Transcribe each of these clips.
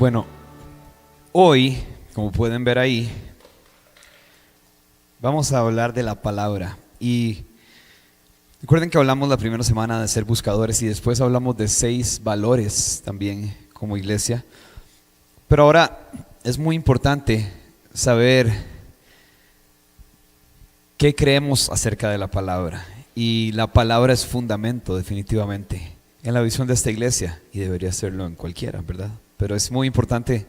Bueno, hoy, como pueden ver ahí, vamos a hablar de la palabra. Y recuerden que hablamos la primera semana de ser buscadores y después hablamos de 6 valores también como iglesia. Pero ahora es muy importante saber qué creemos acerca de la palabra. Y la palabra es fundamento, definitivamente, en la visión de esta iglesia, y debería serlo en cualquiera, ¿verdad? Pero es muy importante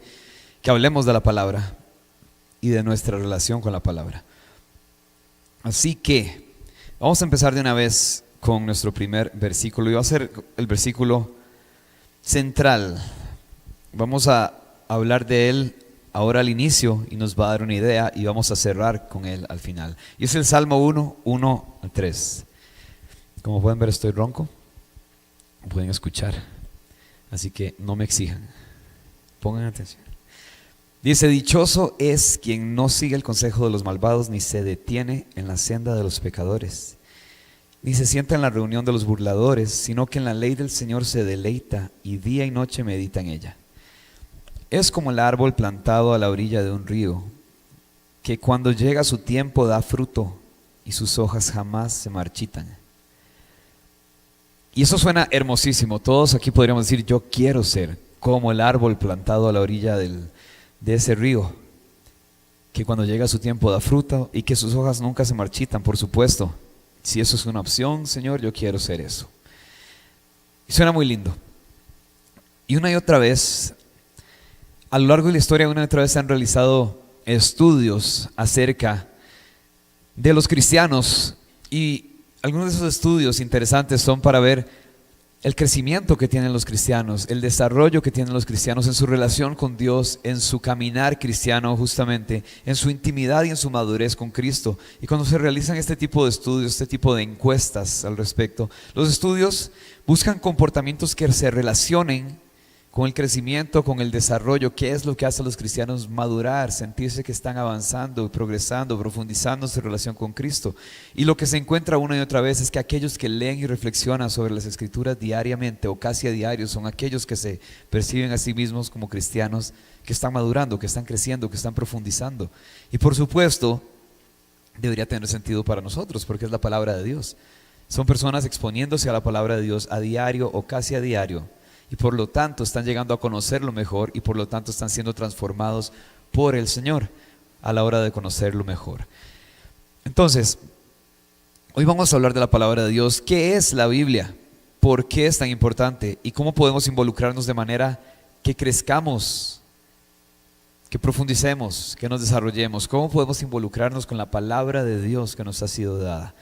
que hablemos de la palabra y de nuestra relación con la palabra. Así que vamos a empezar de una vez con nuestro primer versículo, y va a ser el versículo central. Vamos a hablar de él ahora al inicio y nos va a dar una idea, y vamos a cerrar con él al final. Y es el Salmo 1:1-3. Como pueden ver, estoy ronco, pueden escuchar, así que no me exijan, pongan atención. Dice: dichoso es quien no sigue el consejo de los malvados, ni se detiene en la senda de los pecadores, ni se sienta en la reunión de los burladores, sino que en la ley del Señor se deleita, y día y noche medita en ella. Es como el árbol plantado a la orilla de un río, que cuando llega su tiempo da fruto, y sus hojas jamás se marchitan. Y eso suena hermosísimo. Todos aquí podríamos decir: yo quiero ser como el árbol plantado a la orilla de ese río, que cuando llega su tiempo da fruto y que sus hojas nunca se marchitan. Por supuesto, si eso es una opción, Señor, yo quiero ser eso. Y suena muy lindo. Y una y otra vez, a lo largo de la historia, una y otra vez se han realizado estudios acerca de los cristianos, y algunos de esos estudios interesantes son para ver el crecimiento que tienen los cristianos, el desarrollo que tienen los cristianos en su relación con Dios, en su caminar cristiano, justamente, en su intimidad y en su madurez con Cristo. Y cuando se realizan este tipo de estudios, este tipo de encuestas al respecto, los estudios buscan comportamientos que se relacionen con el crecimiento, con el desarrollo. ¿Qué es lo que hace a los cristianos madurar, sentirse que están avanzando, progresando, profundizando en su relación con Cristo? Y lo que se encuentra una y otra vez es que aquellos que leen y reflexionan sobre las Escrituras diariamente o casi a diario son aquellos que se perciben a sí mismos como cristianos que están madurando, que están creciendo, que están profundizando. Y por supuesto, debería tener sentido para nosotros, porque es la palabra de Dios. Son personas exponiéndose a la palabra de Dios a diario o casi a diario, y por lo tanto están llegando a conocerlo mejor, y por lo tanto están siendo transformados por el Señor a la hora de conocerlo mejor. Entonces, hoy vamos a hablar de la palabra de Dios. ¿Qué es la Biblia? ¿Por qué es tan importante? ¿Y cómo podemos involucrarnos de manera que crezcamos, que profundicemos, que nos desarrollemos? ¿Cómo podemos involucrarnos con la palabra de Dios que nos ha sido dada?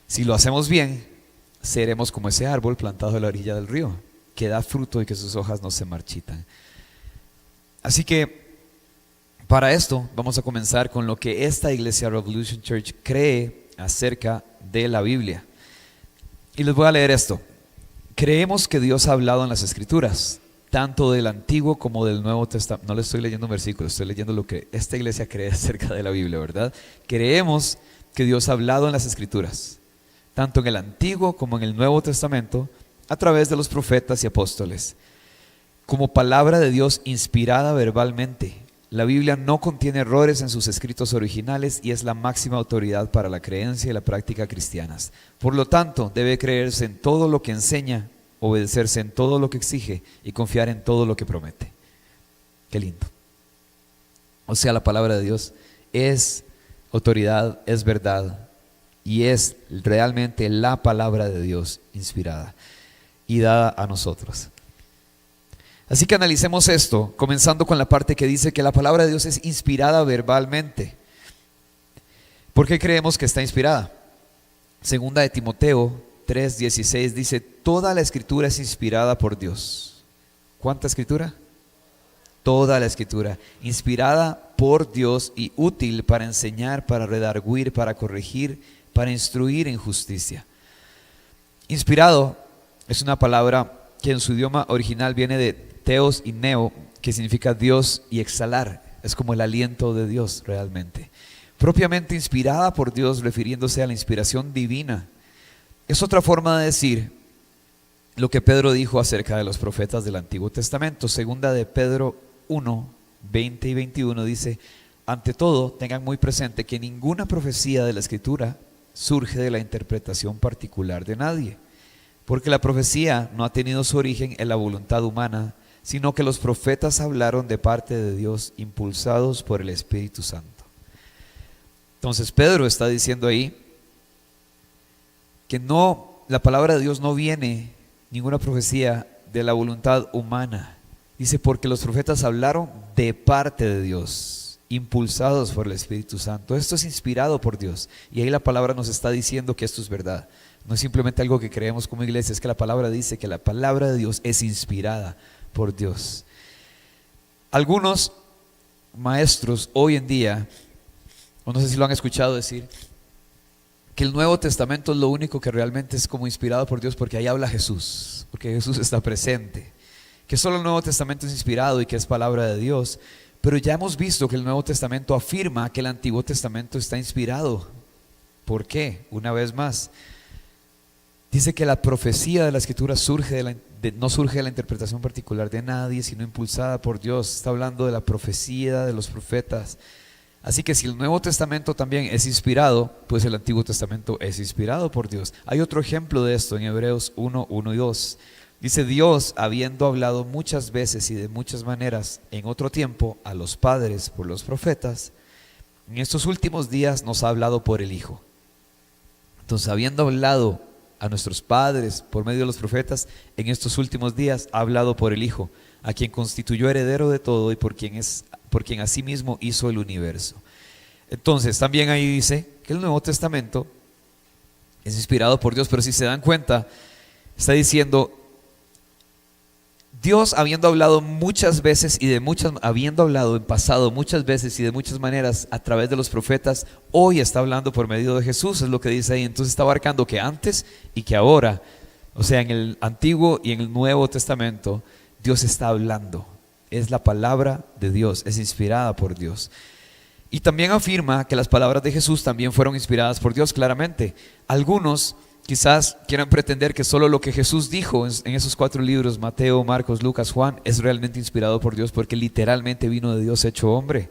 Si lo hacemos bien, seremos como ese árbol plantado a la orilla del río, que da fruto y que sus hojas no se marchitan. Así que para esto vamos a comenzar con lo que esta iglesia Revolution Church cree acerca de la Biblia. Y les voy a leer esto. Creemos que Dios ha hablado en las Escrituras, tanto del Antiguo como del Nuevo Testamento. No le estoy leyendo un versículo, estoy leyendo lo que esta iglesia cree acerca de la Biblia, ¿verdad? Creemos que Dios ha hablado en las Escrituras, tanto en el Antiguo como en el Nuevo Testamento, a través de los profetas y apóstoles, como palabra de Dios inspirada verbalmente. La Biblia no contiene errores en sus escritos originales y es la máxima autoridad para la creencia y la práctica cristianas. Por lo tanto, debe creerse en todo lo que enseña, obedecerse en todo lo que exige y confiar en todo lo que promete. Qué lindo. O sea, la palabra de Dios es autoridad, es verdad, y es realmente la palabra de Dios inspirada y dada a nosotros. Así que analicemos esto, comenzando con la parte que dice que la palabra de Dios es inspirada verbalmente. ¿Por qué creemos que está inspirada? Segunda de Timoteo 3:16 dice: toda la escritura es inspirada por Dios. ¿Cuánta escritura? Toda la escritura, inspirada por Dios y útil para enseñar, para redarguir, para corregir, para instruir en justicia. Inspirado es una palabra que en su idioma original viene de teos y neo, que significa Dios, y exhalar. Es como el aliento de Dios realmente. Propiamente inspirada por Dios, refiriéndose a la inspiración divina. Es otra forma de decir lo que Pedro dijo acerca de los profetas del Antiguo Testamento. Segunda de Pedro 1, 20 y 21 dice: ante todo, tengan muy presente que ninguna profecía de la Escritura surge de la interpretación particular de nadie, porque la profecía no ha tenido su origen en la voluntad humana, sino que los profetas hablaron de parte de Dios, impulsados por el Espíritu Santo. Entonces Pedro está diciendo ahí que la palabra de Dios no viene, ninguna profecía, de la voluntad humana. Dice, porque los profetas hablaron de parte de Dios, impulsados por el Espíritu Santo. Esto es inspirado por Dios. Y ahí la palabra nos está diciendo que esto es verdad. No es simplemente algo que creemos como iglesia, es que la palabra dice que la palabra de Dios es inspirada por Dios. Algunos maestros hoy en día, o no sé si lo han escuchado decir, que el Nuevo Testamento es lo único que realmente es como inspirado por Dios, porque ahí habla Jesús, porque Jesús está presente, que solo el Nuevo Testamento es inspirado y que es palabra de Dios. Pero ya hemos visto que el Nuevo Testamento afirma que el Antiguo Testamento está inspirado. ¿Por qué? Una vez más, dice que la profecía de la Escritura no surge de la interpretación particular de nadie, sino impulsada por Dios. Está hablando de la profecía de los profetas. Así que si el Nuevo Testamento también es inspirado, pues el Antiguo Testamento es inspirado por Dios. Hay otro ejemplo de esto en Hebreos 1, 1 y 2. Dice: Dios, habiendo hablado muchas veces y de muchas maneras en otro tiempo a los padres por los profetas, en estos últimos días nos ha hablado por el Hijo. Entonces, habiendo hablado a nuestros padres por medio de los profetas, en estos últimos días ha hablado por el Hijo, a quien constituyó heredero de todo y por quien asimismo hizo el universo. Entonces también ahí dice que el Nuevo Testamento es inspirado por Dios, pero si se dan cuenta, está diciendo: Dios, habiendo hablado muchas veces habiendo hablado en pasado muchas veces y de muchas maneras a través de los profetas, hoy está hablando por medio de Jesús, es lo que dice ahí. Entonces está abarcando que antes y que ahora, o sea, en el Antiguo y en el Nuevo Testamento, Dios está hablando. Es la palabra de Dios, es inspirada por Dios. Y también afirma que las palabras de Jesús también fueron inspiradas por Dios, claramente. Algunos quizás quieran pretender que solo lo que Jesús dijo en esos 4 libros, Mateo, Marcos, Lucas, Juan, es realmente inspirado por Dios, porque literalmente vino de Dios hecho hombre.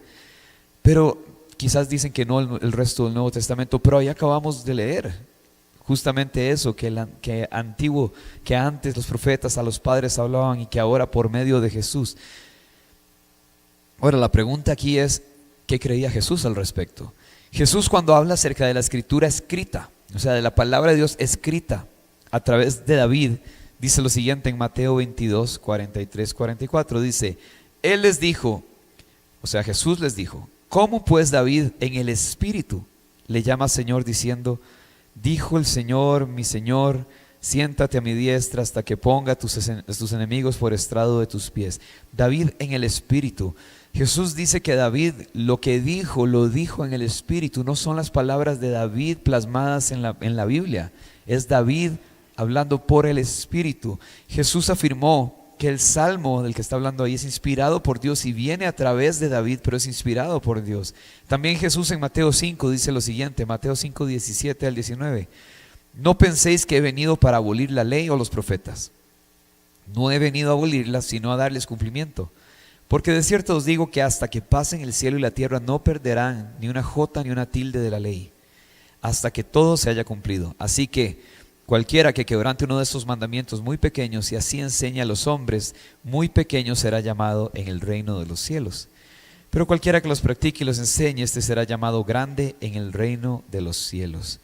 Pero quizás dicen que no el resto del Nuevo Testamento, pero ahí acabamos de leer justamente eso, que antes los profetas a los padres hablaban y que ahora por medio de Jesús. Ahora la pregunta aquí es: ¿qué creía Jesús al respecto? Jesús, cuando habla acerca de la escritura escrita, o sea, de la palabra de Dios escrita a través de David, dice lo siguiente en Mateo 22, 43, 44, dice: Él les dijo, o sea, Jesús les dijo: ¿cómo pues David en el Espíritu le llama Señor diciendo: dijo el Señor, mi Señor, siéntate a mi diestra hasta que ponga tus enemigos por estrado de tus pies? David en el Espíritu. Jesús dice que David lo que dijo, lo dijo en el Espíritu. No son las palabras de David plasmadas en la Biblia. Es David hablando por el Espíritu. Jesús afirmó que el salmo del que está hablando ahí es inspirado por Dios y viene a través de David, pero es inspirado por Dios. También Jesús en Mateo 5 dice lo siguiente, Mateo 5, 17 al 19: no penséis que he venido para abolir la ley o los profetas. No he venido a abolirlas, sino a darles cumplimiento. Porque de cierto os digo que hasta que pasen el cielo y la tierra no perderán ni una jota ni una tilde de la ley, hasta que todo se haya cumplido. Así que cualquiera que quebrante uno de estos mandamientos muy pequeños y así enseñe a los hombres, muy pequeño será llamado en el reino de los cielos. Pero cualquiera que los practique y los enseñe, este será llamado grande en el reino de los cielos.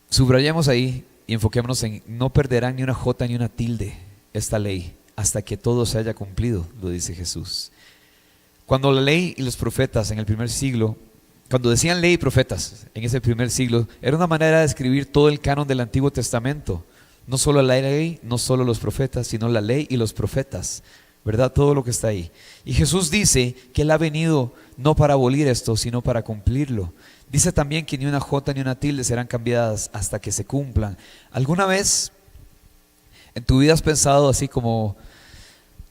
Subrayemos ahí y enfoquémonos en: no perderán ni una jota ni una tilde esta ley, hasta que todo se haya cumplido, lo dice Jesús. Cuando la ley y los profetas en el primer siglo, cuando decían ley y profetas en ese primer siglo, era una manera de escribir todo el canon del Antiguo Testamento. No solo la ley, no solo los profetas, sino la ley y los profetas, ¿verdad? Todo lo que está ahí. Y Jesús dice que Él ha venido no para abolir esto, sino para cumplirlo. Dice también que ni una jota ni una tilde serán cambiadas hasta que se cumplan. ¿Alguna vez en tu vida has pensado así como: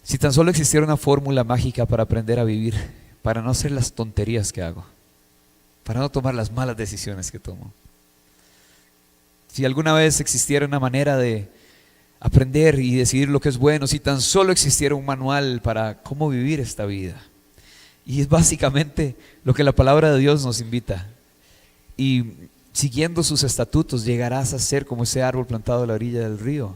si tan solo existiera una fórmula mágica para aprender a vivir, para no hacer las tonterías que hago, para no tomar las malas decisiones que tomo? Si alguna vez existiera una manera de aprender y decidir lo que es bueno si tan solo existiera un manual para cómo vivir esta vida. Y es básicamente lo que la palabra de Dios nos invita. Y siguiendo sus estatutos llegarás a ser como ese árbol plantado a la orilla del río,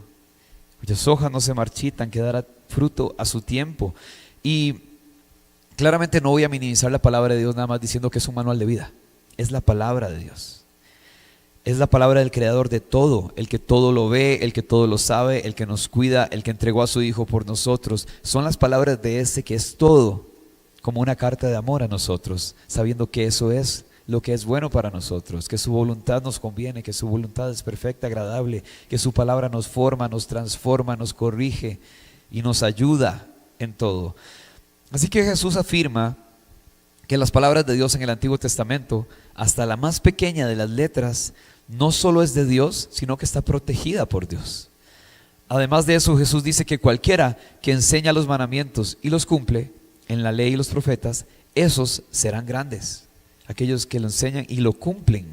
cuyas hojas no se marchitan, que dará fruto a su tiempo. Y claramente no voy a minimizar la palabra de Dios nada más diciendo que es un manual de vida. Es la palabra de Dios. Es la palabra del Creador de todo, el que todo lo ve, el que todo lo sabe, el que nos cuida, el que entregó a su Hijo por nosotros. Son las palabras de ese que es todo, como una carta de amor a nosotros, sabiendo que eso es lo que es bueno para nosotros, que su voluntad nos conviene, que su voluntad es perfecta, agradable, que su palabra nos forma, nos transforma, nos corrige y nos ayuda en todo. Así que Jesús afirma que las palabras de Dios en el Antiguo Testamento, hasta la más pequeña de las letras, no solo es de Dios, sino que está protegida por Dios. Además de eso, Jesús dice que cualquiera que enseña los mandamientos y los cumple en la ley y los profetas, esos serán grandes. Aquellos que lo enseñan y lo cumplen,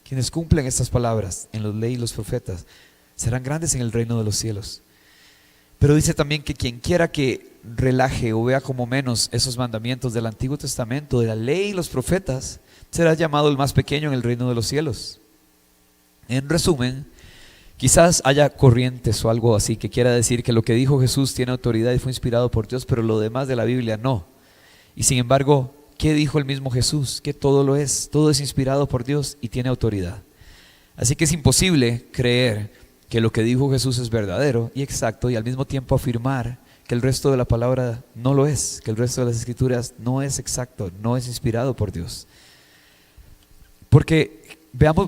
quienes cumplen estas palabras en la ley y los profetas, serán grandes en el reino de los cielos. Pero dice también que quien quiera que relaje o vea como menos esos mandamientos del Antiguo Testamento, de la ley y los profetas, será llamado el más pequeño en el reino de los cielos. En resumen, quizás haya corrientes o algo así que quiera decir que lo que dijo Jesús tiene autoridad y fue inspirado por Dios, pero lo demás de la Biblia no. Y sin embargo, ¿qué dijo el mismo Jesús? Que todo es inspirado por Dios y tiene autoridad. Así que es imposible creer que lo que dijo Jesús es verdadero y exacto y al mismo tiempo afirmar que el resto de la palabra no lo es, que el resto de las escrituras no es exacto, no es inspirado por Dios. Porque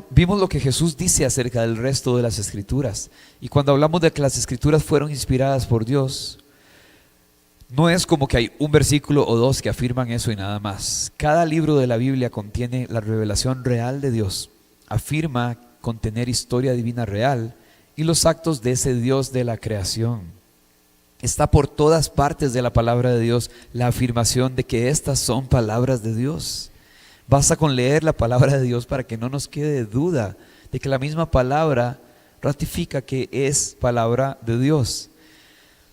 vimos lo que Jesús dice acerca del resto de las escrituras, y cuando hablamos de que las escrituras fueron inspiradas por Dios, no es como que hay un versículo o dos que afirman eso y nada más. Cada libro de la Biblia contiene la revelación real de Dios, afirma contener historia divina real y los actos de ese Dios de la creación. Está por todas partes de la palabra de Dios la afirmación de que estas son palabras de Dios. Basta con leer la palabra de Dios para que no nos quede duda de que la misma palabra ratifica que es palabra de Dios.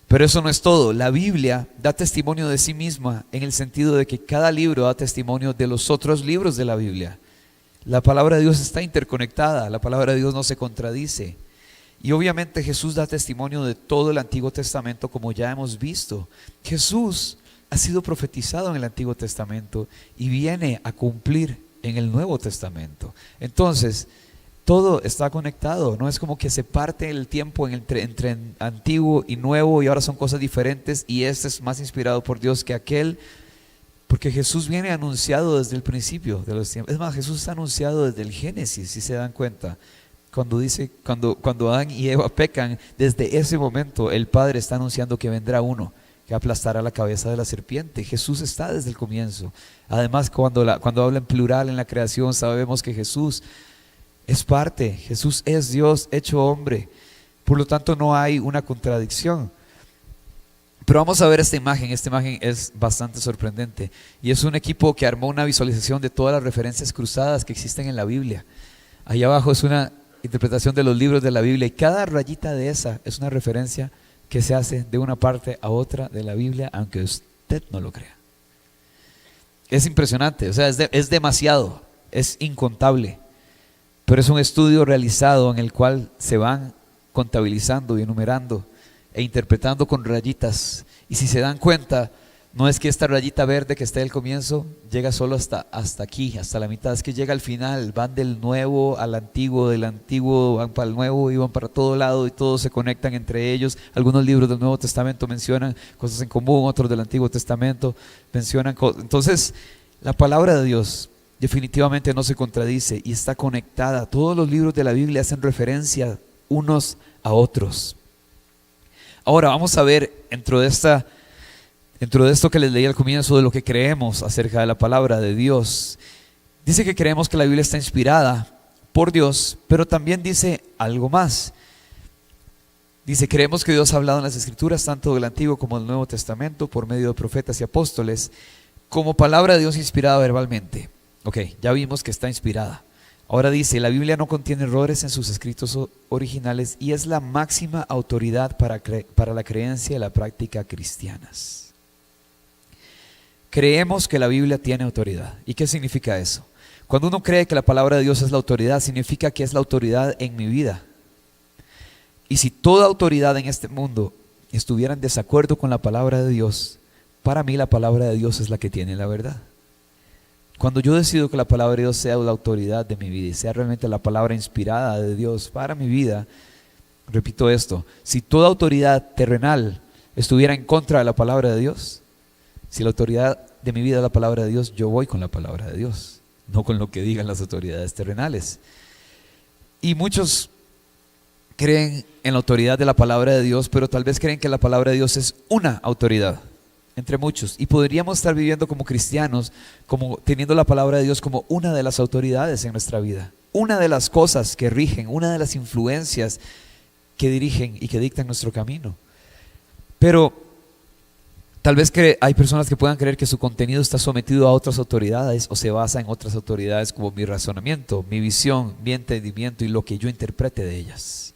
Pero eso no es todo. La Biblia da testimonio de sí misma en el sentido de que cada libro da testimonio de los otros libros de la Biblia. La palabra de Dios está interconectada, la palabra de Dios no se contradice. Y obviamente Jesús da testimonio de todo el Antiguo Testamento, como ya hemos visto. Jesús ha sido profetizado en el Antiguo Testamento y viene a cumplir en el Nuevo Testamento. Entonces, todo está conectado, no es como que se parte el tiempo entre antiguo y nuevo y ahora son cosas diferentes y este es más inspirado por Dios que aquel, porque Jesús viene anunciado desde el principio de los tiempos. Es más, Jesús está anunciado desde el Génesis, si se dan cuenta. Cuando Adán y Eva pecan, desde ese momento el Padre está anunciando que vendrá uno que aplastará la cabeza de la serpiente. Jesús está desde el comienzo. Además, cuando habla en plural en la creación, sabemos que Jesús es parte, Jesús es Dios hecho hombre. Por lo tanto, no hay una contradicción. Pero vamos a ver esta imagen es bastante sorprendente. Y es un equipo que armó una visualización de todas las referencias cruzadas que existen en la Biblia. Ahí abajo es una interpretación de los libros de la Biblia y cada rayita de esa es una referencia que se hace de una parte a otra de la Biblia, aunque usted no lo crea. Es impresionante, o sea, es demasiado, es incontable, pero es un estudio realizado en el cual se van contabilizando y enumerando e interpretando con rayitas. Y si se dan cuenta, no es que esta rayita verde que está al comienzo llega solo hasta aquí, hasta la mitad, es que llega al final, van del nuevo al antiguo, del antiguo van para el nuevo y van para todo lado y todos se conectan entre ellos. Algunos libros del Nuevo Testamento mencionan cosas en común, otros del Antiguo Testamento mencionan cosas. Entonces, la palabra de Dios definitivamente no se contradice y está conectada. Todos los libros de la Biblia hacen referencia unos a otros. Ahora vamos a ver dentro de esto que les leí al comienzo de lo que creemos acerca de la palabra de Dios. Dice que creemos que la Biblia está inspirada por Dios, pero también dice algo más. Dice, creemos que Dios ha hablado en las Escrituras, tanto del Antiguo como del Nuevo Testamento, por medio de profetas y apóstoles, como palabra de Dios inspirada verbalmente. Ok, ya vimos que está inspirada. Ahora dice, la Biblia no contiene errores en sus escritos originales y es la máxima autoridad para la creencia y la práctica cristianas. Creemos que la Biblia tiene autoridad. ¿Y qué significa eso? Cuando uno cree que la palabra de Dios es la autoridad, significa que es la autoridad en mi vida. Y si toda autoridad en este mundo estuviera en desacuerdo con la palabra de Dios, para mí la palabra de Dios es la que tiene la verdad. Cuando yo decido que la palabra de Dios sea la autoridad de mi vida y sea realmente la palabra inspirada de Dios para mi vida, repito esto, si toda autoridad terrenal estuviera en contra de la palabra de Dios, si la autoridad de mi vida es la palabra de Dios, yo voy con la palabra de Dios, no con lo que digan las autoridades terrenales. Y muchos creen en la autoridad de la palabra de Dios, pero tal vez creen que la palabra de Dios es una autoridad entre muchos, y podríamos estar viviendo como cristianos, como teniendo la palabra de Dios como una de las autoridades en nuestra vida, una de las cosas que rigen, una de las influencias que dirigen y que dictan nuestro camino. Pero tal vez hay personas que puedan creer que su contenido está sometido a otras autoridades o se basa en otras autoridades como mi razonamiento, mi visión, mi entendimiento y lo que yo interprete de ellas.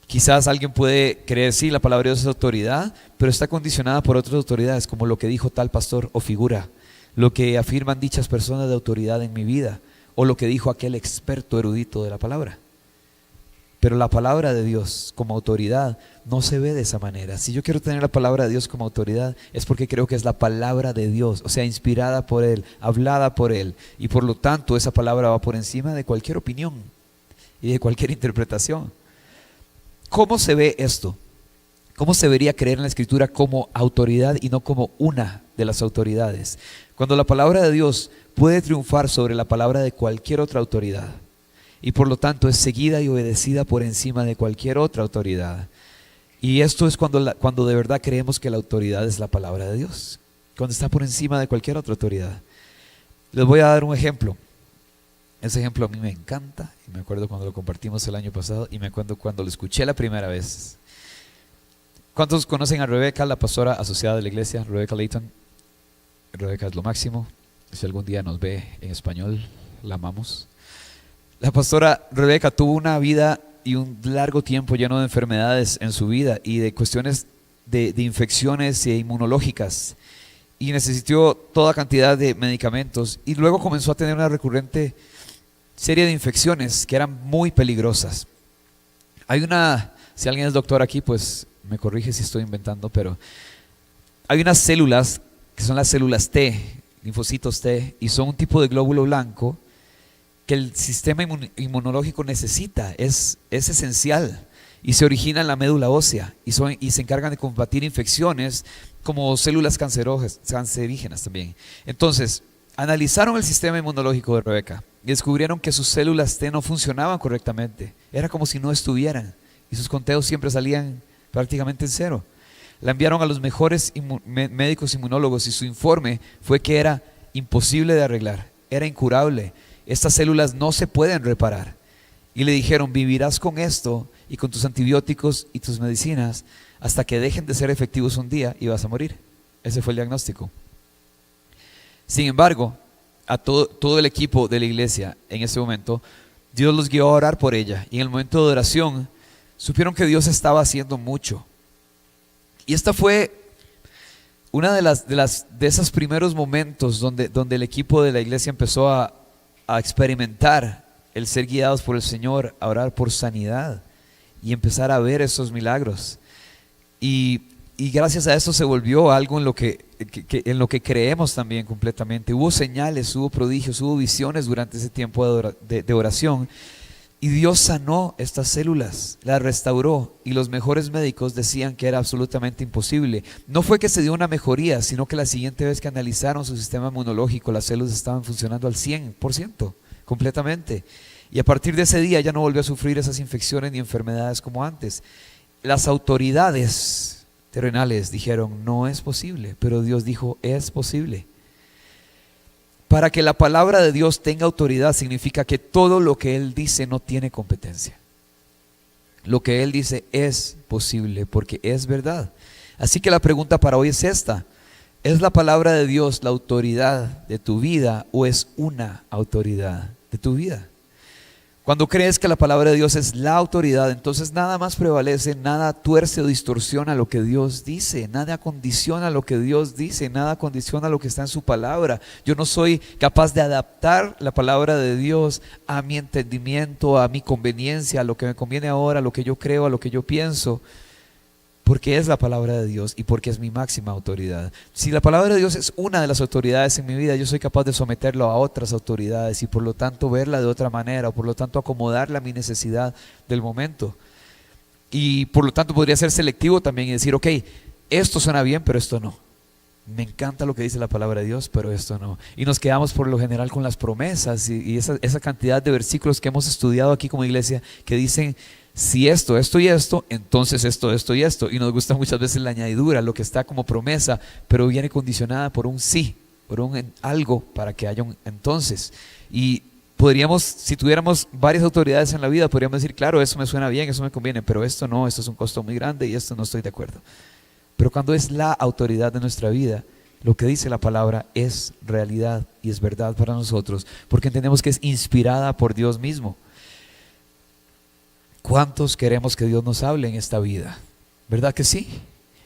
Quizás alguien puede creer, sí, la palabra de Dios es autoridad, pero está condicionada por otras autoridades, como lo que dijo tal pastor o figura, lo que afirman dichas personas de autoridad en mi vida, o lo que dijo aquel experto erudito de la palabra. Pero la palabra de Dios como autoridad no se ve de esa manera. Si yo quiero tener la palabra de Dios como autoridad, es porque creo que es la palabra de Dios, o sea, inspirada por Él, hablada por Él, y por lo tanto esa palabra va por encima de cualquier opinión y de cualquier interpretación. ¿Cómo se ve esto? ¿Cómo se debería creer en la Escritura como autoridad y no como una de las autoridades? Cuando la palabra de Dios puede triunfar sobre la palabra de cualquier otra autoridad y por lo tanto es seguida y obedecida por encima de cualquier otra autoridad. Y esto es cuando de verdad creemos que la autoridad es la palabra de Dios, cuando está por encima de cualquier otra autoridad. Les voy a dar un ejemplo. Ese ejemplo a mí me encanta y me acuerdo cuando lo compartimos el año pasado y me acuerdo cuando lo escuché la primera vez. ¿Cuántos conocen a Rebeca, la pastora asociada de la iglesia? Rebeca Layton. Rebeca es lo máximo. Si algún día nos ve en español, la amamos. La pastora Rebeca tuvo una vida y un largo tiempo lleno de enfermedades en su vida y de cuestiones de infecciones inmunológicas. Y necesitó toda cantidad de medicamentos y luego comenzó a tener una recurrente serie de infecciones que eran muy peligrosas. Si alguien es doctor aquí, pues me corrige si estoy inventando, pero hay unas células que son las células T, linfocitos T, y son un tipo de glóbulo blanco que el sistema inmunológico necesita, es esencial, y se origina en la médula ósea y se encargan de combatir infecciones como células cancerígenas también. Entonces, analizaron el sistema inmunológico de Rebeca y descubrieron que sus células T no funcionaban correctamente. Era como si no estuvieran y sus conteos siempre salían prácticamente en cero. La enviaron a los mejores médicos inmunólogos y su informe fue que era imposible de arreglar, era incurable. Estas células no se pueden reparar. Y le dijeron, vivirás con esto y con tus antibióticos y tus medicinas hasta que dejen de ser efectivos un día y vas a morir. Ese fue el diagnóstico. Sin embargo, a todo el equipo de la iglesia en ese momento, Dios los guió a orar por ella. Y en el momento de oración, supieron que Dios estaba haciendo mucho. Y esta fue una de esos primeros momentos donde el equipo de la iglesia empezó a experimentar el ser guiados por el Señor, a orar por sanidad y empezar a ver esos milagros. Y gracias a eso se volvió algo en lo que creemos también completamente. Hubo señales, hubo prodigios, hubo visiones durante ese tiempo de oración. Y Dios sanó estas células, las restauró, y los mejores médicos decían que era absolutamente imposible. No fue que se dio una mejoría, sino que la siguiente vez que analizaron su sistema inmunológico, las células estaban funcionando al 100%, completamente. Y a partir de ese día ya no volvió a sufrir esas infecciones ni enfermedades como antes. Las autoridades terrenales dijeron, no es posible, pero Dios dijo, es posible. Para que la palabra de Dios tenga autoridad significa que todo lo que Él dice no tiene competencia. Lo que Él dice es posible porque es verdad. Así que la pregunta para hoy es esta: ¿es la palabra de Dios la autoridad de tu vida o es una autoridad de tu vida? Cuando crees que la palabra de Dios es la autoridad, entonces nada más prevalece, nada tuerce o distorsiona lo que Dios dice, nada condiciona lo que Dios dice, nada condiciona lo que está en su palabra. Yo no soy capaz de adaptar la palabra de Dios a mi entendimiento, a mi conveniencia, a lo que me conviene ahora, a lo que yo creo, a lo que yo pienso, porque es la palabra de Dios y porque es mi máxima autoridad. Si la palabra de Dios es una de las autoridades en mi vida, yo soy capaz de someterlo a otras autoridades y por lo tanto verla de otra manera, o por lo tanto acomodarla a mi necesidad del momento. Y por lo tanto podría ser selectivo también y decir, ok, esto suena bien, pero esto no. Me encanta lo que dice la palabra de Dios, pero esto no. Y nos quedamos por lo general con las promesas y esa cantidad de versículos que hemos estudiado aquí como iglesia que dicen, si esto, esto y esto, entonces esto, esto y esto. Y nos gusta muchas veces la añadidura, lo que está como promesa, pero viene condicionada por un sí, por un algo para que haya un entonces. Y podríamos, si tuviéramos varias autoridades en la vida, podríamos decir, claro, eso me suena bien, eso me conviene, pero esto no, esto es un costo muy grande y esto no estoy de acuerdo. Pero cuando es la autoridad de nuestra vida, lo que dice la palabra es realidad y es verdad para nosotros, porque entendemos que es inspirada por Dios mismo. ¿Cuántos queremos que Dios nos hable en esta vida? ¿Verdad que sí?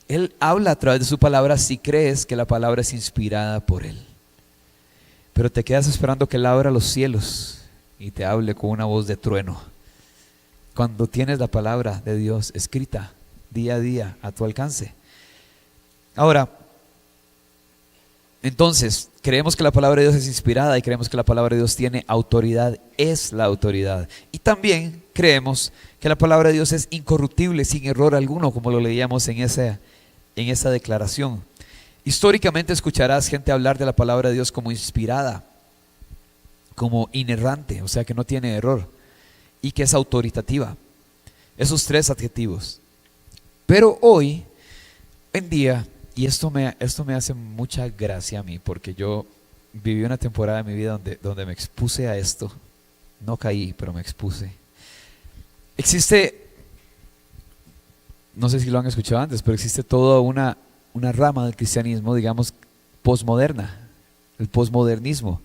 Él habla a través de su palabra si crees que la palabra es inspirada por Él. Pero te quedas esperando que Él abra los cielos y te hable con una voz de trueno. Cuando tienes la palabra de Dios escrita día a día a tu alcance. Ahora, entonces, creemos que la palabra de Dios es inspirada y creemos que la palabra de Dios tiene autoridad, es la autoridad. Y también creemos que la palabra de Dios es incorruptible, sin error alguno, como lo leíamos en esa declaración. Históricamente escucharás gente hablar de la palabra de Dios como inspirada, como inerrante, o sea que no tiene error, y que es autoritativa. Esos tres adjetivos. Pero hoy en día, y esto me hace mucha gracia a mí, porque yo viví una temporada de mi vida donde me expuse a esto. No caí, pero me expuse. Existe, no sé si lo han escuchado antes, pero existe toda una rama del cristianismo, digamos, posmoderna, el posmodernismo,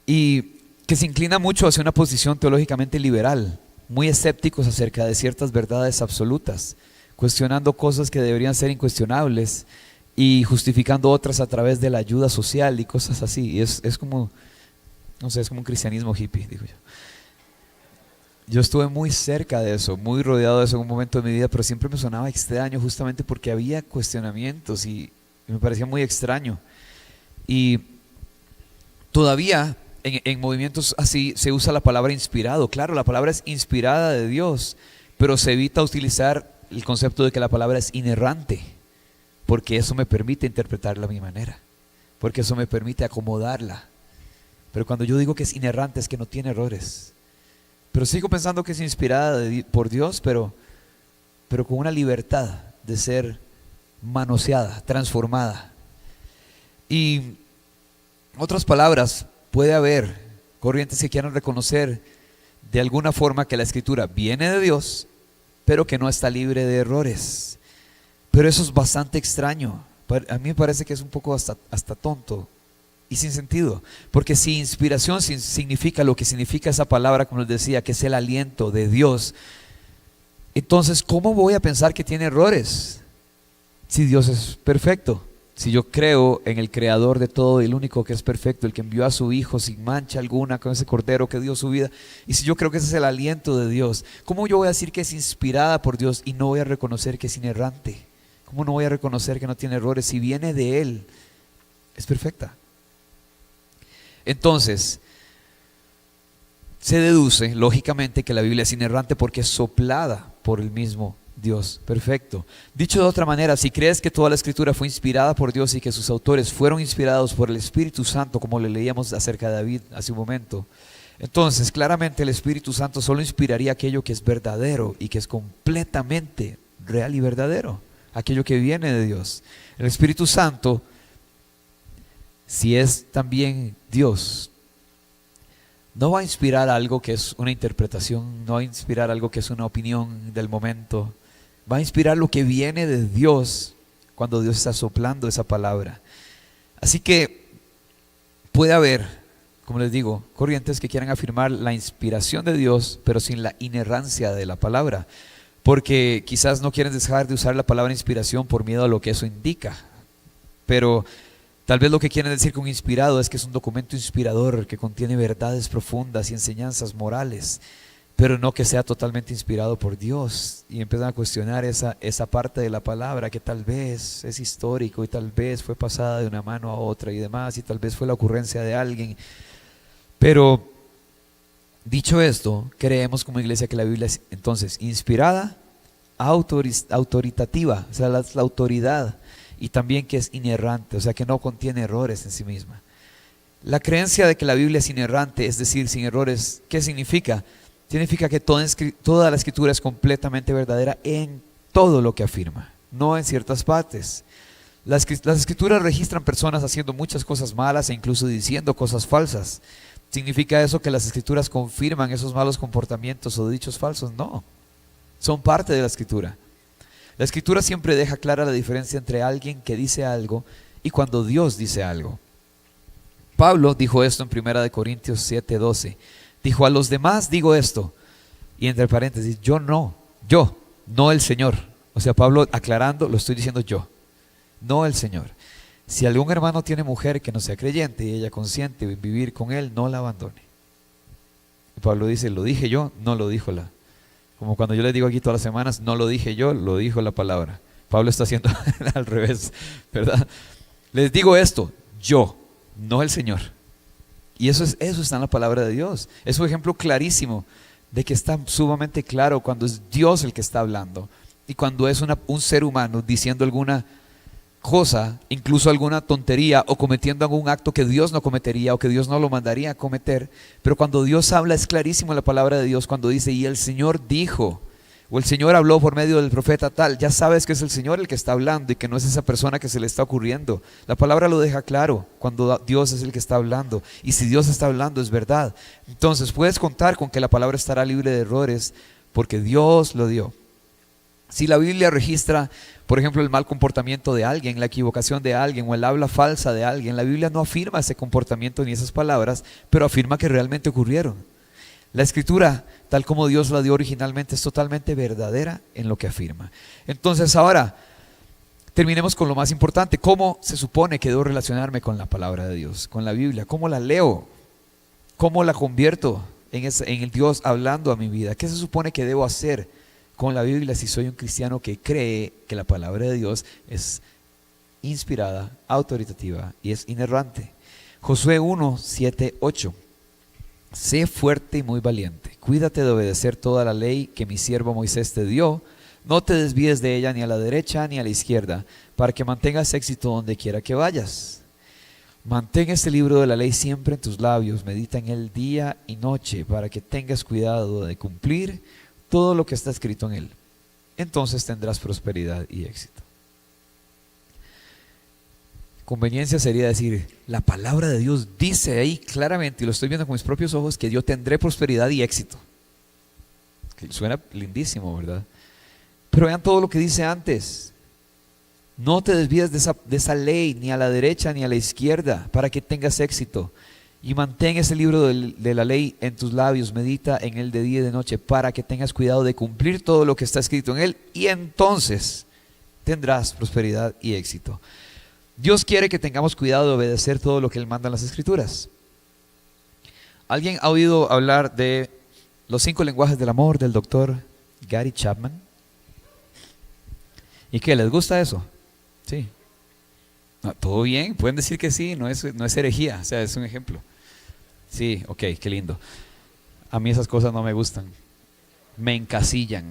y que se inclina mucho hacia una posición teológicamente liberal, muy escépticos acerca de ciertas verdades absolutas, cuestionando cosas que deberían ser incuestionables y justificando otras a través de la ayuda social y cosas así. Y es como, no sé, es como un cristianismo hippie, digo yo. Yo estuve muy cerca de eso, muy rodeado de eso en un momento de mi vida, pero siempre me sonaba extraño justamente porque había cuestionamientos y me parecía muy extraño. Y todavía en movimientos así se usa la palabra inspirado. Claro, la palabra es inspirada de Dios, pero se evita utilizar el concepto de que la palabra es inerrante, porque eso me permite interpretarla a mi manera, porque eso me permite acomodarla. Pero cuando yo digo que es inerrante es que no tiene errores. Pero sigo pensando que es inspirada por Dios, pero con una libertad de ser manoseada, transformada. Y en otras palabras, puede haber corrientes que quieran reconocer de alguna forma que la Escritura viene de Dios, pero que no está libre de errores. Pero eso es bastante extraño. A mí me parece que es un poco hasta tonto y sin sentido, porque si inspiración significa lo que significa esa palabra, como les decía, que es el aliento de Dios, entonces ¿cómo voy a pensar que tiene errores si Dios es perfecto? Si yo creo en el creador de todo, el único que es perfecto, el que envió a su hijo sin mancha alguna, con ese cordero que dio su vida, y si yo creo que ese es el aliento de Dios, ¿cómo yo voy a decir que es inspirada por Dios y no voy a reconocer que es inerrante? ¿Cómo no voy a reconocer que no tiene errores si viene de Él? Es perfecta. Entonces, se deduce lógicamente que la Biblia es inerrante porque es soplada por el mismo Dios perfecto. Dicho de otra manera, si crees que toda la Escritura fue inspirada por Dios y que sus autores fueron inspirados por el Espíritu Santo, como le leíamos acerca de David hace un momento, entonces claramente el Espíritu Santo solo inspiraría aquello que es verdadero y que es completamente real y verdadero, aquello que viene de Dios. El Espíritu Santo, si es también Dios, no va a inspirar algo que es una interpretación, no va a inspirar algo que es una opinión del momento, va a inspirar lo que viene de Dios cuando Dios está soplando esa palabra. Así que puede haber como les digo, corrientes que quieran afirmar la inspiración de Dios, pero sin la inerrancia de la palabra. Porque quizás no quieren dejar de usar la palabra inspiración por miedo a lo que eso indica. Pero tal vez lo que quieren decir con inspirado es que es un documento inspirador que contiene verdades profundas y enseñanzas morales, pero no que sea totalmente inspirado por Dios. Y empiezan a cuestionar esa parte de la palabra que tal vez es histórico y tal vez fue pasada de una mano a otra y demás, y tal vez fue la ocurrencia de alguien. Pero dicho esto, creemos como iglesia que la Biblia es entonces inspirada, autoritativa, o sea, la autoridad, y también que es inerrante, o sea, que no contiene errores en sí misma. La creencia de que la Biblia es inerrante, es decir, sin errores, ¿qué significa? Significa que toda la escritura es completamente verdadera en todo lo que afirma, no en ciertas partes. Las escrituras registran personas haciendo muchas cosas malas e incluso diciendo cosas falsas. ¿Significa eso que las escrituras confirman esos malos comportamientos o dichos falsos? No, son parte de la escritura. La escritura siempre deja clara la diferencia entre alguien que dice algo y cuando Dios dice algo. Pablo dijo esto en 1 Corintios 7:12. Dijo: a los demás digo esto, y entre paréntesis, yo, no el Señor. O sea, Pablo aclarando, lo estoy diciendo yo, no el Señor. Si algún hermano tiene mujer que no sea creyente y ella consiente en vivir con él, no la abandone. Y Pablo dice: lo dije yo, no lo dijo la. Como cuando yo les digo aquí todas las semanas, no lo dije yo, lo dijo la palabra. Pablo está haciendo al revés, ¿verdad? Les digo esto, yo, no el Señor. Y eso está en la palabra de Dios. Es un ejemplo clarísimo de que está sumamente claro cuando es Dios el que está hablando y cuando es un ser humano diciendo alguna cosa, incluso alguna tontería o cometiendo algún acto que Dios no cometería o que Dios no lo mandaría a cometer. Pero cuando Dios habla es clarísimo en la palabra de Dios cuando dice: y el Señor dijo, o el Señor habló por medio del profeta tal. Ya sabes que es el Señor el que está hablando y que no es esa persona que se le está ocurriendo. La palabra lo deja claro cuando Dios es el que está hablando, y si Dios está hablando es verdad. Entonces puedes contar con que la palabra estará libre de errores porque Dios lo dio. Si la Biblia registra, por ejemplo, el mal comportamiento de alguien, la equivocación de alguien o el habla falsa de alguien, la Biblia no afirma ese comportamiento ni esas palabras, pero afirma que realmente ocurrieron. La escritura, tal como Dios la dio originalmente, es totalmente verdadera en lo que afirma. Entonces ahora, terminemos con lo más importante. ¿Cómo se supone que debo relacionarme con la palabra de Dios, con la Biblia? ¿Cómo la leo? ¿Cómo la convierto en el Dios hablando a mi vida? ¿Qué se supone que debo hacer con la Biblia si soy un cristiano que cree que la palabra de Dios es inspirada, autoritativa y es inerrante? Josué 1, 7, 8. Sé fuerte y muy valiente, cuídate de obedecer toda la ley que mi siervo Moisés te dio, no te desvíes de ella ni a la derecha ni a la izquierda, para que mantengas éxito donde quiera que vayas. Mantén este libro de la ley siempre en tus labios, medita en él día y noche, para que tengas cuidado de cumplir todo lo que está escrito en él. Entonces tendrás prosperidad y éxito. Conveniencia sería decir: la palabra de Dios dice ahí claramente, y lo estoy viendo con mis propios ojos, que yo tendré prosperidad y éxito. Que suena lindísimo, ¿verdad? Pero vean todo lo que dice antes: no te desvíes de esa ley, ni a la derecha ni a la izquierda, para que tengas éxito. Y mantén ese libro de la ley en tus labios, medita en él de día y de noche, para que tengas cuidado de cumplir todo lo que está escrito en él, y entonces tendrás prosperidad y éxito. Dios quiere que tengamos cuidado de obedecer todo lo que Él manda en las Escrituras. ¿Alguien ha oído hablar de los 5 lenguajes del amor del doctor Gary Chapman? ¿Y qué? ¿Les gusta eso? Sí. No, todo bien, pueden decir que sí, no es herejía, o sea, es un ejemplo. Sí, ok, qué lindo. A mí esas cosas no me gustan, me encasillan.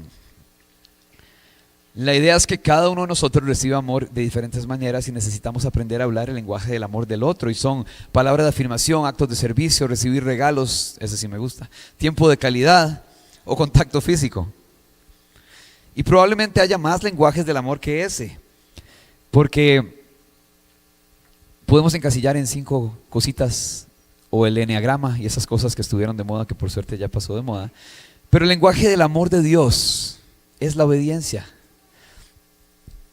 La idea es que cada uno de nosotros recibe amor de diferentes maneras y necesitamos aprender a hablar el lenguaje del amor del otro, y son palabras de afirmación, actos de servicio, recibir regalos, ese sí me gusta, tiempo de calidad o contacto físico. Y probablemente haya más lenguajes del amor que ese, porque podemos encasillar en 5 cositas, o el eneagrama y esas cosas que estuvieron de moda, que por suerte ya pasó de moda. Pero el lenguaje del amor de Dios es la obediencia.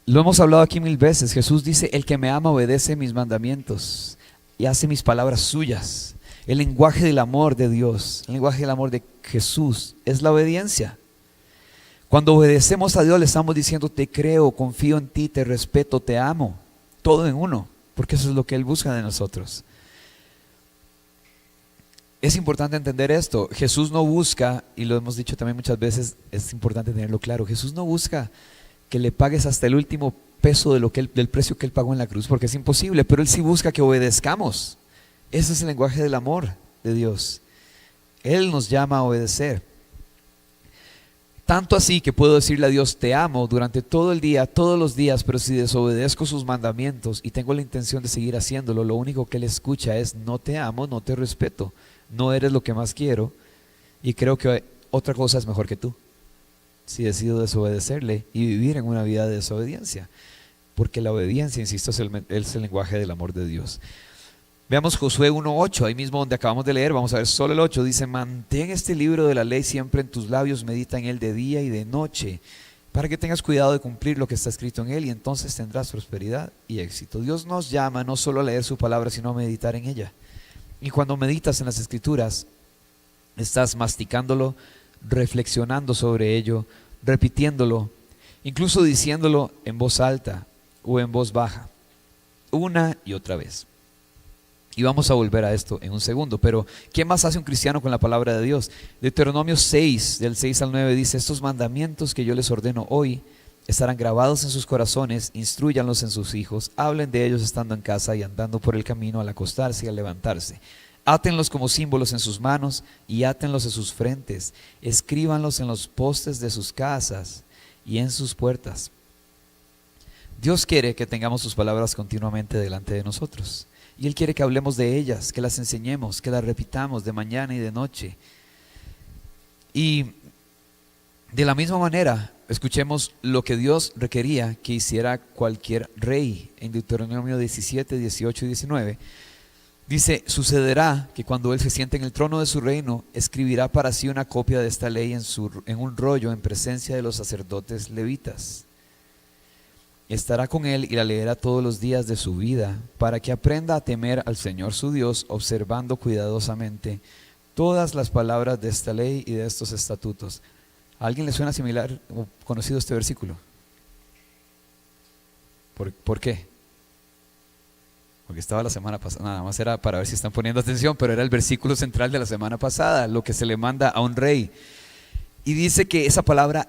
Lo hemos hablado aquí 1000 veces. Jesús dice: el que me ama obedece mis mandamientos y hace mis palabras suyas. El lenguaje del amor de Dios, el lenguaje del amor de Jesús es la obediencia. Cuando obedecemos a Dios le estamos diciendo: te creo, confío en ti, te respeto, te amo, todo en uno, porque eso es lo que Él busca de nosotros. Es importante entender esto. Jesús no busca, y lo hemos dicho también muchas veces, es importante tenerlo claro, Jesús no busca que le pagues hasta el último peso del precio que Él pagó en la cruz, porque es imposible, pero Él sí busca que obedezcamos. Ese es el lenguaje del amor de Dios. Él nos llama a obedecer. Tanto así que puedo decirle a Dios: te amo durante todo el día, todos los días, pero si desobedezco sus mandamientos y tengo la intención de seguir haciéndolo, lo único que Él escucha es: no te amo, no te respeto, no eres lo que más quiero y creo que otra cosa es mejor que tú. Si decido desobedecerle y vivir en una vida de desobediencia, porque la obediencia, insisto, es el lenguaje del amor de Dios. Veamos Josué 1:8, ahí mismo donde acabamos de leer, vamos a ver solo el 8, dice: mantén este libro de la ley siempre en tus labios, medita en él de día y de noche, para que tengas cuidado de cumplir lo que está escrito en él, y entonces tendrás prosperidad y éxito. Dios nos llama no solo a leer su palabra, sino a meditar en ella. Y cuando meditas en las escrituras, estás masticándolo, reflexionando sobre ello, repitiéndolo, incluso diciéndolo en voz alta o en voz baja, una y otra vez. Y vamos a volver a esto en un segundo, pero ¿qué más hace un cristiano con la palabra de Dios? Deuteronomio 6, del 6 al 9 dice: estos mandamientos que yo les ordeno hoy estarán grabados en sus corazones, instrúyanlos en sus hijos, hablen de ellos estando en casa y andando por el camino, al acostarse y al levantarse. Átenlos como símbolos en sus manos y átenlos en sus frentes, escríbanlos en los postes de sus casas y en sus puertas. Dios quiere que tengamos sus palabras continuamente delante de nosotros. Y Él quiere que hablemos de ellas, que las enseñemos, que las repitamos de mañana y de noche. Y de la misma manera, escuchemos lo que Dios requería que hiciera cualquier rey. En Deuteronomio 17, 18 y 19, dice: sucederá que cuando Él se siente en el trono de su reino, escribirá para sí una copia de esta ley en un rollo en presencia de los sacerdotes levitas. Estará con él y la leerá todos los días de su vida, para que aprenda a temer al Señor su Dios, observando cuidadosamente todas las palabras de esta ley y de estos estatutos. ¿A alguien le suena similar o conocido este versículo? ¿Por qué? Porque estaba la semana pasada, nada más era para ver si están poniendo atención, pero era el versículo central de la semana pasada, lo que se le manda a un rey. Y dice que esa palabra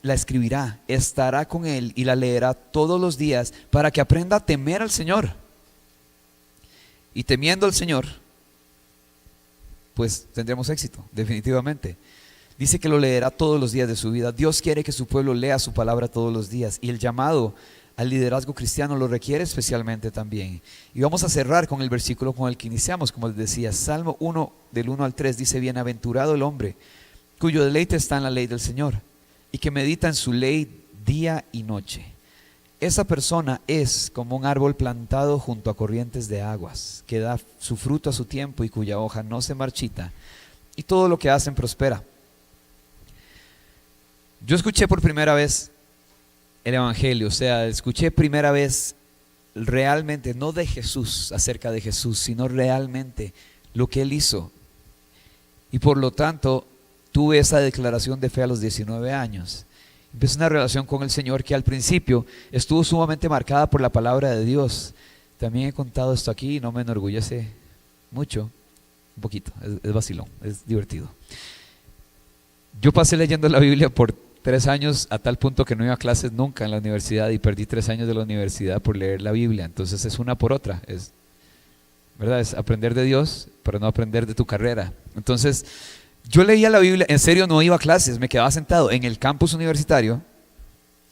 la escribirá, estará con él y la leerá todos los días para que aprenda a temer al Señor. Y temiendo al Señor, pues tendremos éxito, definitivamente. Dice que lo leerá todos los días de su vida. Dios quiere que su pueblo lea su palabra todos los días, y el llamado al liderazgo cristiano lo requiere especialmente también. Y vamos a cerrar con el versículo con el que iniciamos, como les decía, Salmo 1, del 1 al 3, dice: bienaventurado el hombre cuyo deleite está en la ley del Señor, y que medita en su ley día y noche. Esa persona es como un árbol plantado junto a corrientes de aguas, que da su fruto a su tiempo y cuya hoja no se marchita, y todo lo que hacen prospera. Yo escuché por primera vez el Evangelio, o sea, escuché primera vez realmente, no de Jesús, acerca de Jesús, sino realmente lo que Él hizo. Y por lo tanto, tuve esa declaración de fe a los 19 años. Empecé una relación con el Señor que al principio estuvo sumamente marcada por la palabra de Dios. También he contado esto aquí y no me enorgullece mucho, un poquito, es vacilón, es divertido. Yo pasé leyendo la Biblia por 3 años a tal punto que no iba a clases nunca en la universidad y perdí 3 años de la universidad por leer la Biblia. Entonces es una por otra, ¿verdad? Es aprender de Dios, pero no aprender de tu carrera. Entonces, yo leía la Biblia, en serio no iba a clases, me quedaba sentado en el campus universitario,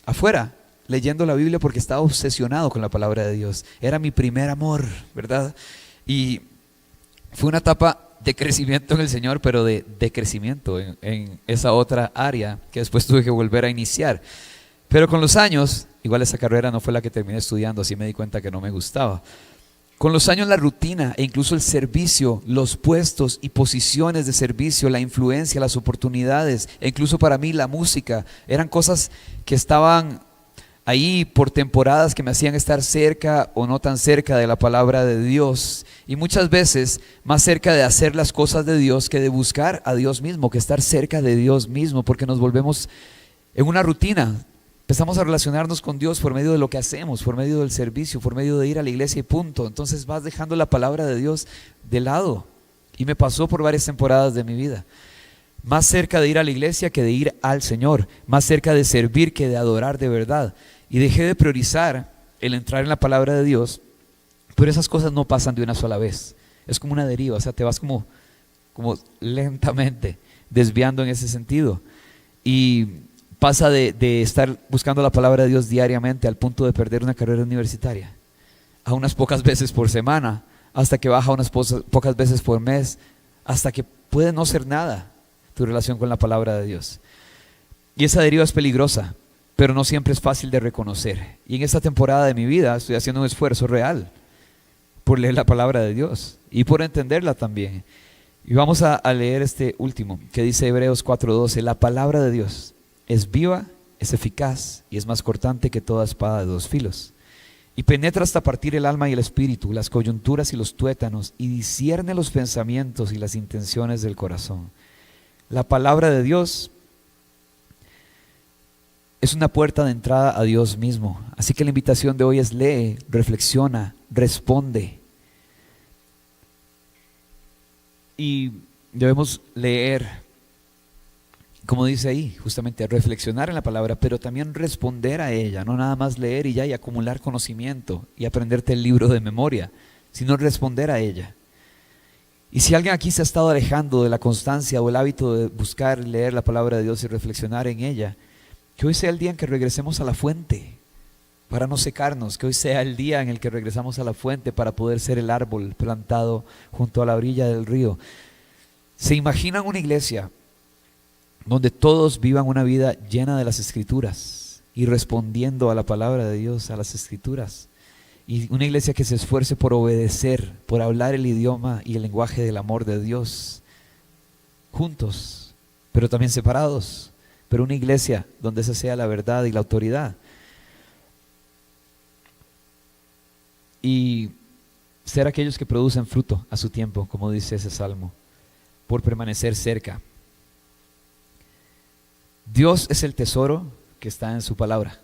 afuera, leyendo la Biblia porque estaba obsesionado con la palabra de Dios. Era mi primer amor, ¿verdad? Y fue una etapa de crecimiento en el Señor, pero de crecimiento en esa otra área que después tuve que volver a iniciar. Pero con los años, igual esa carrera no fue la que terminé estudiando, así me di cuenta que no me gustaba. Con los años la rutina e incluso el servicio, los puestos y posiciones de servicio, la influencia, las oportunidades e incluso para mí la música, eran cosas que estaban ahí por temporadas que me hacían estar cerca o no tan cerca de la palabra de Dios, y muchas veces más cerca de hacer las cosas de Dios que de buscar a Dios mismo, que estar cerca de Dios mismo, porque nos volvemos en una rutina. Empezamos a relacionarnos con Dios por medio de lo que hacemos, por medio del servicio, por medio de ir a la iglesia y punto. Entonces vas dejando la palabra de Dios de lado. Y me pasó por varias temporadas de mi vida. Más cerca de ir a la iglesia que de ir al Señor, más cerca de servir que de adorar de verdad. Y dejé de priorizar el entrar en la palabra de Dios, pero esas cosas no pasan de una sola vez. Es como una deriva, o sea, te vas como lentamente desviando en ese sentido. Y pasa de estar buscando la palabra de Dios diariamente al punto de perder una carrera universitaria a unas pocas veces por semana, hasta que baja unas pocas veces por mes, hasta que puede no ser nada tu relación con la palabra de Dios. Y esa deriva es peligrosa, pero no siempre es fácil de reconocer. Y en esta temporada de mi vida estoy haciendo un esfuerzo real por leer la palabra de Dios y por entenderla también. Y vamos a leer este último que dice Hebreos 4:12: la palabra de Dios es viva, es eficaz y es más cortante que toda espada de dos filos, y penetra hasta partir el alma y el espíritu, las coyunturas y los tuétanos, y discierne los pensamientos y las intenciones del corazón. La palabra de Dios es una puerta de entrada a Dios mismo. Así que la invitación de hoy es: lee, reflexiona, responde. Y debemos leer, como dice ahí, justamente reflexionar en la palabra, pero también responder a ella. No nada más leer y ya y acumular conocimiento y aprenderte el libro de memoria, sino responder a ella. Y si alguien aquí se ha estado alejando de la constancia o el hábito de buscar leer la palabra de Dios y reflexionar en ella, que hoy sea el día en que regresemos a la fuente para no secarnos, que hoy sea el día en el que regresamos a la fuente para poder ser el árbol plantado junto a la orilla del río. ¿Se imaginan una iglesia donde todos vivan una vida llena de las Escrituras y respondiendo a la palabra de Dios, a las Escrituras? Y una iglesia que se esfuerce por obedecer, por hablar el idioma y el lenguaje del amor de Dios, juntos, pero también separados, pero una iglesia donde esa sea la verdad y la autoridad. Y ser aquellos que producen fruto a su tiempo, como dice ese salmo, por permanecer cerca. Dios es el tesoro que está en su palabra.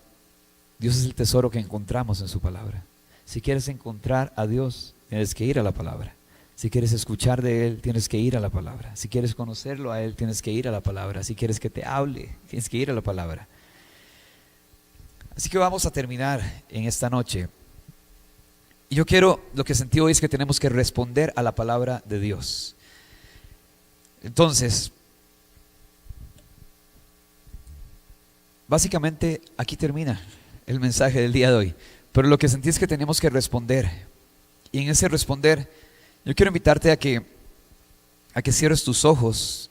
Dios es el tesoro que encontramos en su palabra. Si quieres encontrar a Dios, tienes que ir a la palabra. Si quieres escuchar de Él, tienes que ir a la palabra. Si quieres conocerlo a Él, tienes que ir a la palabra. Si quieres que te hable, tienes que ir a la palabra. Así que vamos a terminar en esta noche. Y yo quiero, lo que sentí hoy es que tenemos que responder a la palabra de Dios. Entonces, básicamente aquí termina el mensaje del día de hoy. Pero lo que sentí es que tenemos que responder. Y en ese responder, yo quiero invitarte a que cierres tus ojos,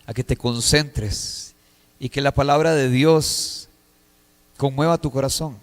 a que te concentres y que la palabra de Dios conmueva tu corazón.